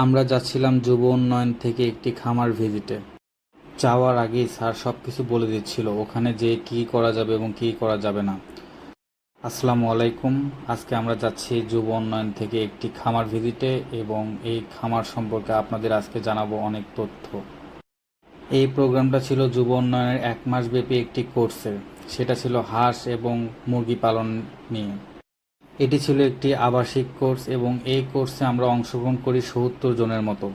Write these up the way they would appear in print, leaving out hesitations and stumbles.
আমরা যাচ্ছিলাম যুব উন্নয়ন থেকে একটি খামার ভিজিটে। যাওয়ার আগেই স্যার সব কিছু বলে দিচ্ছিল ওখানে যেয়ে কী করা যাবে এবং কী করা যাবে না। আসসালামু আলাইকুম। আজকে আমরা যাচ্ছি যুব উন্নয়ন থেকে একটি খামার ভিজিটে এবং এই খামার সম্পর্কে আপনাদের আজকে জানাবো অনেক তথ্য। এই প্রোগ্রামটা ছিল যুব উন্নয়নের 1 মাস ব্যাপী একটি কোর্সের। সেটা ছিল হাঁস এবং মুরগি পালন নিয়ে। এটি ছিল একটি আবাসিক কোর্স এবং এই কোর্সে আমরা অংশগ্রহণ করি ৭০ জনের মতো।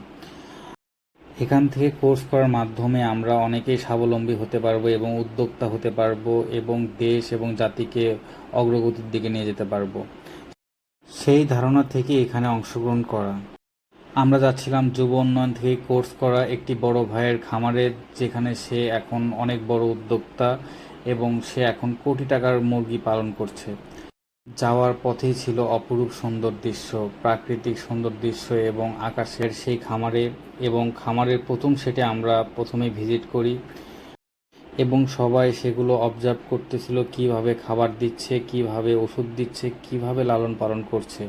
এখান থেকে কোর্স করার মাধ্যমে আমরা অনেকেই স্বাবলম্বী হতে পারবো এবং উদ্যোক্তা হতে পারবো এবং দেশ এবং জাতিকে অগ্রগতির দিকে নিয়ে যেতে পারবো। সেই ধারণা থেকে এখানে অংশগ্রহণ করা। আমরা যাচ্ছিলাম যুব উন্নয়ন থেকে কোর্স করা একটি বড় ভাইয়ের খামারে, যেখানে সে এখন অনেক বড় উদ্যোক্তা এবং সে এখন কোটি টাকার মুরগি পালন করছে। যাওয়ার পথেই ছিল অপরূপ সুন্দর দৃশ্য, প্রাকৃতিক সুন্দর দৃশ্য এবং আকাশের সেই খামারে। এবং খামারের প্রথম সেটে আমরা প্রথমে ভিজিট করি এবং সবাই সেগুলো অবজার্ভ করতেছিল, কিভাবে খাবার দিচ্ছে, কিভাবে ওষুধ দিচ্ছে, কিভাবে লালন পালন করছে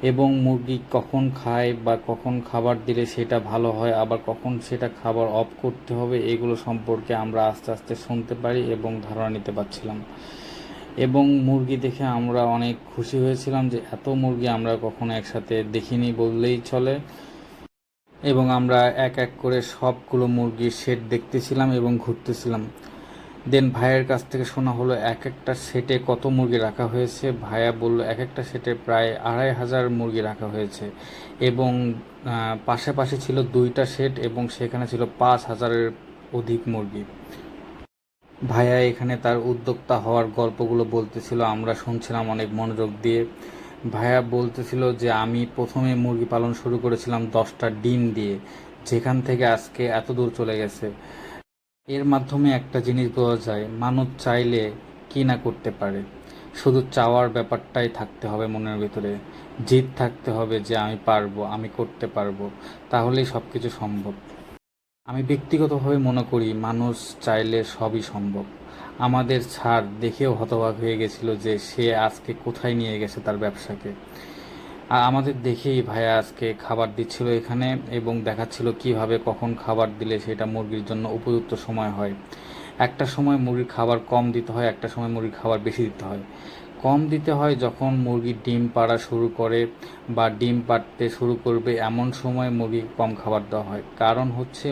এবং মুরগি কখন খায় বা কখন খাবার দিলে সেটা ভালো হয়, আবার কখন সেটা খাবার অফ করতে হবে, এগুলো সম্পর্কে আমরা আস্তে আস্তে শুনতে পারি এবং ধারণা নিতে পারছিলাম। এবং মুরগি দেখে আমরা অনেক খুশি হয়েছিলাম যে এত মুরগি আমরা কখনো একসাথে দেখিনি বললেই চলে। এবং আমরা এক এক করে সবগুলো মুরগির শেড দেখতেছিলাম এবং ঘুরতেছিলাম। দেন ভাইয়ের কাছ থেকে শোনা হলো এক একটা সেটে কত মুরগি রাখা হয়েছে। ভাইয়া বলল এক একটা সেটে প্রায় ২৫০০ মুরগি রাখা হয়েছে এবং পাশাপাশি ছিল 2টা সেট এবং সেখানে ছিল ৫,০০০-এর অধিক মুরগি। ভাইয়া এখানে তার উদ্যোক্তা হওয়ার গল্পগুলো বলতেছিল, আমরা শুনছিলাম অনেক মনোযোগ দিয়ে। ভাইয়া বলতেছিল যে আমি প্রথমে মুরগি পালন শুরু করেছিলাম 10টা ডিম দিয়ে, যেখান থেকে আজকে এত দূর চলে গেছে। এর মাধ্যমে একটা জিনিস বোঝা যায়, মানুষ চাইলে কি না করতে পারে। শুধু চাওয়ার ব্যাপারটাই থাকতে হবে মনের ভিতরে, জিদ থাকতে হবে যে আমি পারবো, আমি করতে পারবো, তাহলেই সব কিছু সম্ভব। আমি ব্যক্তিগতভাবে মনে করি মানুষ চাইলে সবই সম্ভব। আমাদের স্যার দেখেও হতবাক হয়ে গেছিল যে সে আজকে কোথায় নিয়ে গেছে তার ব্যবসাকে। আর আমাদের দেখেই ভাইয়া আজকে খাবার দিচ্ছিল এখানে এবং দেখাচ্ছিল কিভাবে কখন খাবার দিলে সেটা মুরগির জন্য উপযুক্ত সময় হয়। একটা সময় মুরগির খাবার কম দিতে হয়, একটা সময় মুরগির খাবার বেশি দিতে হয়। কম দিতে হয় যখন মুরগি ডিম পাড়া শুরু করে বা ডিম পাড়তে শুরু করবে, এমন সময় মুরগিকে কম খাবার দেওয়া হয়। কারণ হচ্ছে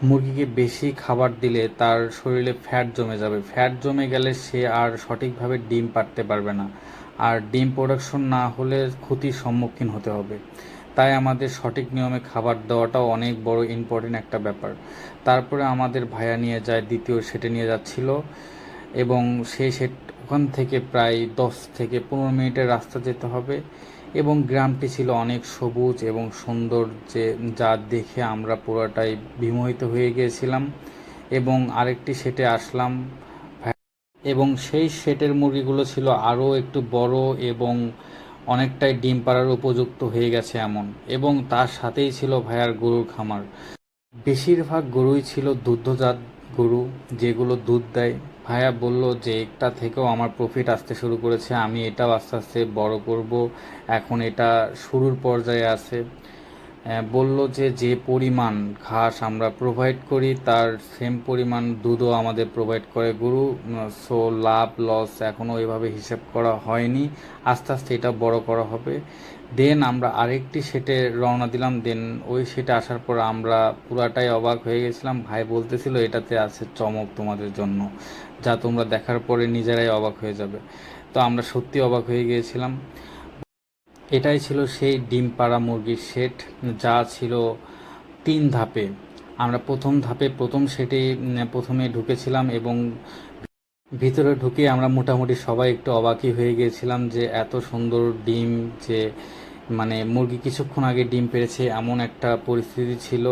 মুরগিকে বেশি খাবার দিলে তার শরীরে ফ্যাট জমে যাবে। ফ্যাট জমে গেলে সে আর সঠিকভাবে ডিম পাড়তে পারবে না, আর ডিম প্রোডাকশন না হলে ক্ষতির সম্মুখীন হতে হবে। তাই আমাদের সঠিক নিয়মে খাবার দেওয়াটাও অনেক বড় ইম্পর্টেন্ট একটা ব্যাপার। তারপরে আমাদের ভাইয়া নিয়ে যায় দ্বিতীয় সেটে নিয়ে যাচ্ছিল এবং সেই সেট ওখান থেকে প্রায় 10 থেকে 15 মিনিটের রাস্তা যেতে হবে এবং গ্রামটি ছিল অনেক সবুজ এবং সুন্দর, যা দেখে আমরা পুরোটাই বিমোহিত হয়ে গিয়েছিলাম। এবং আরেকটি সেটে আসলাম এবং সেই সেটের মুরগিগুলো ছিল আরও একটু বড় এবং অনেকটাই ডিম পাড়ার উপযুক্ত হয়ে গেছে এমন, এবং তার সাথেই ছিল ভাইয়ার গরুর খামার। বেশিরভাগ গরুই ছিল দুগ্ধজাত গরু, যেগুলো দুধ দেয়। ভাইয়া বলল যে এটা থেকেও আমার প্রফিট আসতে শুরু করেছে, আমি এটাও আস্তে আস্তে বড় করব, এখন এটা শুরুর পর্যায়ে আছে। বলল যে যে পরিমাণ ঘাস আমরা প্রোভাইড করি তার সেম পরিমাণ দুধও আমাদের প্রোভাইড করে গরু। সো লাভ লস এখনও এভাবে হিসাব করা হয়নি, আস্তে আস্তে এটা বড় করা হবে। দেন আমরা আরেকটি সেটে রওনা দিলাম। দেন ওই সেটে আসার পর আমরা পুরাটাই অবাক হয়ে গেছিলাম। ভাই বলতেছিল এটাতে আছে চমক তোমাদের জন্য, যা তোমরা দেখার পরে নিজেরাই অবাক হয়ে যাবে। তো আমরা সত্যি অবাক হয়ে গিয়েছিলাম। এটাই ছিল সেই ডিম পাড়া মুরগির সেট, যা ছিল 3 ধাপে। আমরা প্রথম ধাপে প্রথম সেটেই প্রথমে ঢুকেছিলাম এবং ভিতরে ঢুকে আমরা মোটামুটি সবাই একটু অবাকই হয়ে গিয়েছিলাম যে এত সুন্দর ডিম, যে মানে মুরগি কিছুক্ষণ আগে ডিম পেড়েছে এমন একটা পরিস্থিতি ছিল।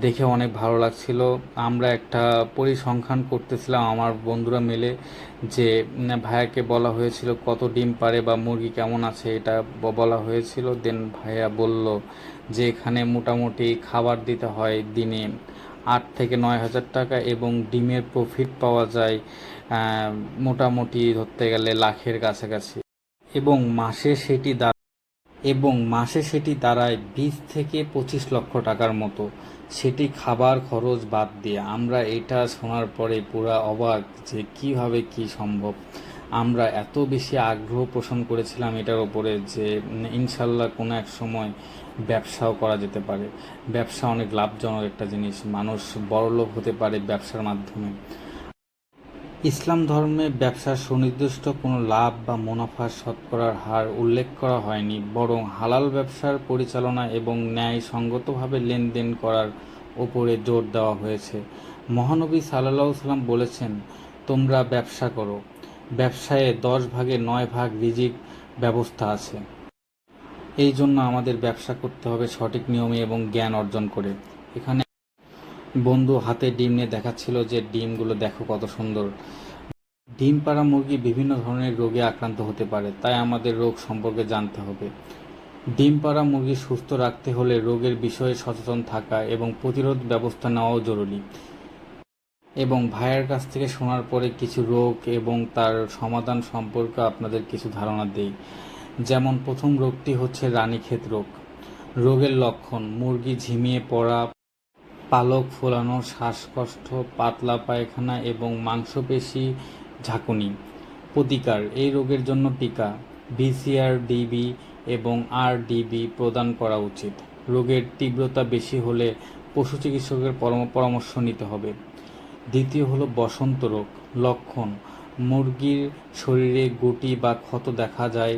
দেখে অনেক ভালো লাগছিল। আমরা একটা পরিসংখ্যান করতেছিলাম আমার বন্ধুরা মিলে, যে ভাইয়াকে বলা হয়েছিল কত ডিম পারে বা মুরগি কেমন আছে, এটা বলা হয়েছিল। দেন ভাইয়া বলল যে এখানে মোটামুটি খাবার দিতে হয় দিনে ৮ থেকে ৯ হাজার টাকা এবং ডিমের প্রফিট পাওয়া যায় মোটামুটি ধরতে গেলে লাখের কাছাকাছি, এবং মাসে সেটি এবং মাসে সেটি দাঁড়ায় 20 থেকে 25 লক্ষ টাকার মতো, সেটি খাবার খরচ বাদ দিয়ে। আমরা এটা শোনার পরে পুরা অবাক যে কিভাবে কি সম্ভব। আমরা এত বেশি আগ্রহ পোষণ করেছিলাম এটার ওপরে যে ইনশাল্লাহ কোনো এক সময় ব্যবসাও করা যেতে পারে। ব্যবসা অনেক লাভজনক একটা জিনিস, মানুষ বড়লোক হতে পারে ব্যবসার মাধ্যমে। ইসলাম ধর্মে ব্যবসার সুনির্দিষ্ট কোনো লাভ বা মুনাফার শতকরার হার উল্লেখ করা হয়নি, বরং হালাল ব্যবসার পরিচালনা এবং ন্যায়সঙ্গতভাবে লেনদেন করার ওপরে জোর দেওয়া হয়েছে। মহানবী সাল্লাল্লাহু আলাইহি ওয়াসাল্লাম বলেছেন, তোমরা ব্যবসা করো, ব্যবসায়ে 10 ভাগে 9 ভাগ রিজিক ব্যবস্থা আছে। এই জন্য আমাদের ব্যবসা করতে হবে সঠিক নিয়মে এবং জ্ঞান অর্জন করে। এখানে বন্ধু হাতে ডিম নিয়ে দেখাচ্ছিল যে ডিমগুলো দেখো কত সুন্দর। ডিম পাড়া মুরগি বিভিন্ন ধরনের রোগে আক্রান্ত হতে পারে, তাই আমাদের রোগ সম্পর্কে জানতে হবে। ডিম পাড়া মুরগি সুস্থ রাখতে হলে রোগের বিষয়ে সচেতন থাকা এবং প্রতিরোধ ব্যবস্থা নেওয়াও জরুরি। এবং ভাইয়ের কাছ থেকে শোনার পরে কিছু রোগ এবং তার সমাধান সম্পর্কে আপনাদের কিছু ধারণা দেই। যেমন প্রথম রোগটি হচ্ছে রানীক্ষেত রোগ। রোগের লক্ষণ: মুরগি ঝিমিয়ে পড়া, পালক ফোলানো, শ্বাসকষ্ট, পাতলা পায়খানা এবং মাংসপেশি ঝাঁকুনি। প্রতিকার: এই রোগের জন্য টিকা, বিসিআর-ডিবি এবং আরডিবি প্রদান করা উচিত। রোগের তীব্রতা বেশি হলে পশু চিকিৎসকের পরামর্শ নিতে হবে। দ্বিতীয় হলো বসন্ত রোগ। লক্ষণ: মুরগির শরীরে গুটি বা ক্ষত দেখা যায়,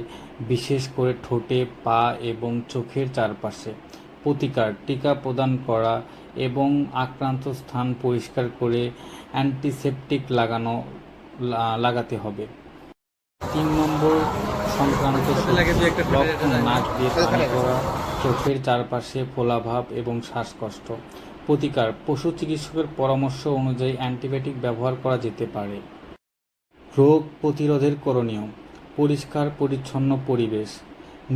বিশেষ করে ঠোঁটে, পা এবং চোখের চারপাশে। প্রতিকার: টিকা প্রদান করা এবং আক্রান্ত স্থান পরিষ্কার করে অ্যান্টিসেপটিক লাগাতে হবে। 3 নম্বর সংক্রান্ত লক্ষণ: নাক দিয়ে পানি পড়া, চোখের চারপাশে ফোলাভাব এবং শ্বাসকষ্ট। প্রতিকার: পশু চিকিৎসকের পরামর্শ অনুযায়ী অ্যান্টিবায়োটিক ব্যবহার করা যেতে পারে। রোগ প্রতিরোধের করণীয়: পরিষ্কার পরিচ্ছন্ন পরিবেশ,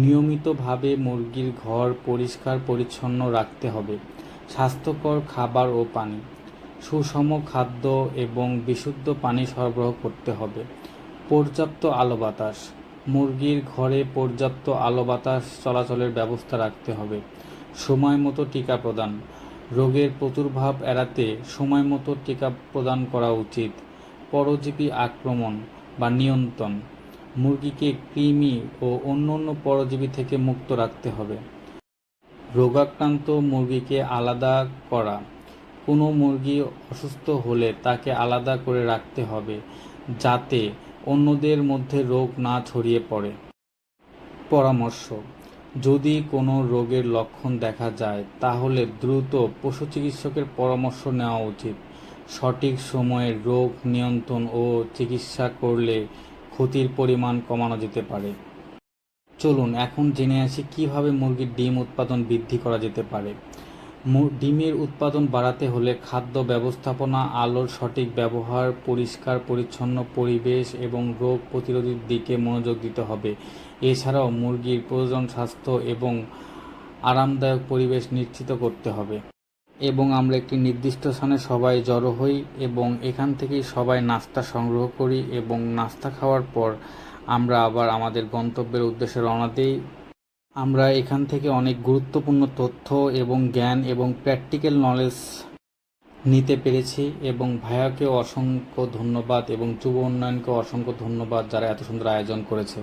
নিয়মিতভাবে মুরগির ঘর পরিষ্কার পরিচ্ছন্ন রাখতে হবে। স্বাস্থ্যকর খাবার ও পানি, সুষম খাদ্য এবং বিশুদ্ধ পানি সরবরাহ করতে হবে। পর্যাপ্ত আলো বাতাস, মুরগির ঘরে পর্যাপ্ত আলো বাতাস চলাচলের ব্যবস্থা রাখতে হবে। সময় মতো টিকা প্রদান, রোগের প্রাদুর্ভাব এড়াতে সময় মতো টিকা প্রদান করা উচিত। পরজীবী আক্রমণ বা নিয়ন্ত্রণ, মুরগিকে কৃমি ও অন্যান্য পরজীবী থেকে মুক্ত রাখতে হবে। রোগাক্রান্ত মুরগিকে আলাদা করা, কোনো মুরগি অসুস্থ হলে তাকে আলাদা করে রাখতে হবে যাতে অন্যদের মধ্যে রোগ না ছড়িয়ে পড়ে। পরামর্শ: যদি কোনো রোগের লক্ষণ দেখা যায় তাহলে দ্রুত পশু চিকিৎসকের পরামর্শ নেওয়া উচিত। সঠিক সময়ে রোগ নিয়ন্ত্রণ ও চিকিৎসা করলে ক্ষতির পরিমাণ কমানো যেতে পারে। চলুন এখন জেনে আসি কিভাবে মুরগির ডিম উৎপাদন বৃদ্ধি করা যেতে পারে। ডিমের উৎপাদন বাড়াতে হলে খাদ্য ব্যবস্থাপনা, আলোর সঠিক ব্যবহার, পরিষ্কার পরিচ্ছন্ন পরিবেশ এবং রোগ প্রতিরোধের দিকে মনোযোগ দিতে হবে। এছাড়াও মুরগির প্রজনন স্বাস্থ্য এবং আরামদায়ক পরিবেশ নিশ্চিত করতে হবে। এবং আমরা একটি নির্দিষ্ট স্থানে সবাই জড়ো হই এবং এখান থেকেই সবাই নাস্তা সংগ্রহ করি এবং নাস্তা খাওয়ার পর আমরা আবার আমাদের গন্তব্যের উদ্দেশ্যে রওনা দিই। আমরা এখান থেকে অনেক গুরুত্বপূর্ণ তথ্য এবং জ্ঞান এবং প্র্যাকটিক্যাল নলেজ নিতে পেরেছি এবং ভাইয়াকেও অসংখ্য ধন্যবাদ এবং যুব উন্নয়নকেও অসংখ্য ধন্যবাদ যারা এত সুন্দর আয়োজন করেছে।